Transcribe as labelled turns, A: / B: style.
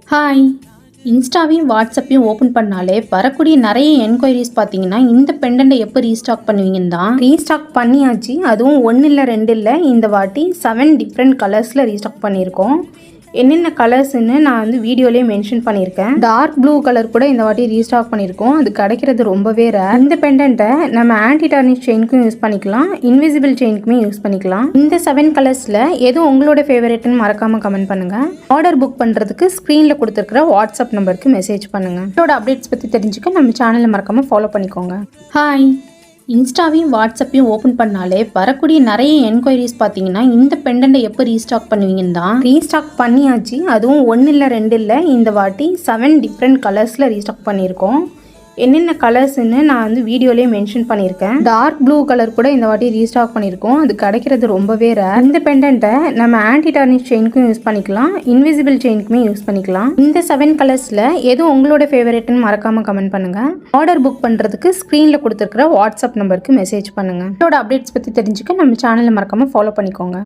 A: Hi. இன்ஸ்டாவையும் வாட்ஸ்அப்பையும் open பண்ணாலே வரக்கூடிய நிறைய என்கொயரிஸ் பார்த்தீங்கன்னா, இந்த பெண்டண்ட்டை எப்போ ரீஸ்டாக் பண்ணுவீங்கன்னு தான். ரீஸ்டாக் பண்ணியாச்சு. அதுவும் 1 இல்லை 2 இல்லை, இந்த வாட்டி 7 டிஃப்ரெண்ட் கலர்ஸில் ரீஸ்டாக் பண்ணியிருக்கோம். என்னென்ன கலர்ஸ்ன்னு நான் வந்து வீடியோலேயே மென்ஷன் பண்ணியிருக்கேன். டார்க் ப்ளூ கலர் கூட இந்த வாட்டி ரீஸ்டாக் பண்ணியிருக்கோம். அது கிடைக்கிறது ரொம்பவே ரேர். இந்த பெண்டண்ட்டை நம்ம ஆன்டி டார்னிஷ் செயினுக்கும் யூஸ் பண்ணிக்கலாம், இன்விசிபிள் செயினுக்குமே யூஸ் பண்ணிக்கலாம். இந்த 7 கலர்ஸில் எது உங்களோட ஃபேவரட்னு மறக்காமல் கமெண்ட் பண்ணுங்கள். ஆர்டர் புக் பண்ணுறதுக்கு ஸ்க்ரீனில் கொடுத்துருக்கிற வாட்ஸ்அப் நம்பருக்கு மெசேஜ் பண்ணுங்கள். இதோட அப்டேட்ஸ் பற்றி தெரிஞ்சுக்க நம்ம சேனலை மறக்காமல் ஃபாலோ பண்ணிக்கோங்க. ஹாய். இன்ஸ்டாவையும் வாட்ஸ்அப்பையும் ஓப்பன் பண்ணாலே வரக்கூடிய நிறைய என்கொயரிஸ் பார்த்தீங்கன்னா, இந்த பெண்டண்ட்டை எப்போ ரீஸ்டாக் பண்ணுவீங்கன்னு தான். ரீஸ்டாக் பண்ணியாச்சு. அதுவும் 1 இல்லை 2 இல்லை, இந்த வாட்டி 7 டிஃப்ரெண்ட் கலர்ஸில் ரீஸ்டாக் பண்ணியிருக்கோம். என்னென்ன கலர்ஸ்ன்னு நான் வந்து வீடியோலேயே மென்ஷன் பண்ணியிருக்கேன். டார்க் ப்ளூ கலர் கூட இந்த வாட்டி ரீஸ்டாக் பண்ணியிருக்கோம். அது கிடைக்கிறது ரொம்பவே ரேர். இந்த பெண்டண்ட்டை நம்ம ஆன்டி டார்னிஷ் செயினுக்கும் யூஸ் பண்ணிக்கலாம், இன்விசிபிள் செயினுக்குமே யூஸ் பண்ணிக்கலாம். இந்த 7 கலர்ஸில் எது உங்களோட ஃபேவரட்னு மறக்காமல் கமெண்ட் பண்ணுங்கள். ஆர்டர் புக் பண்ணுறதுக்கு ஸ்க்ரீனில் கொடுத்துருக்கிற வாட்ஸ்அப் நம்பருக்கு மெசேஜ் பண்ணுங்கள். இதோட அப்டேட்ஸ் பற்றி தெரிஞ்சுக்க நம்ம சேனலை மறக்காமல் ஃபாலோ பண்ணிக்கோங்க.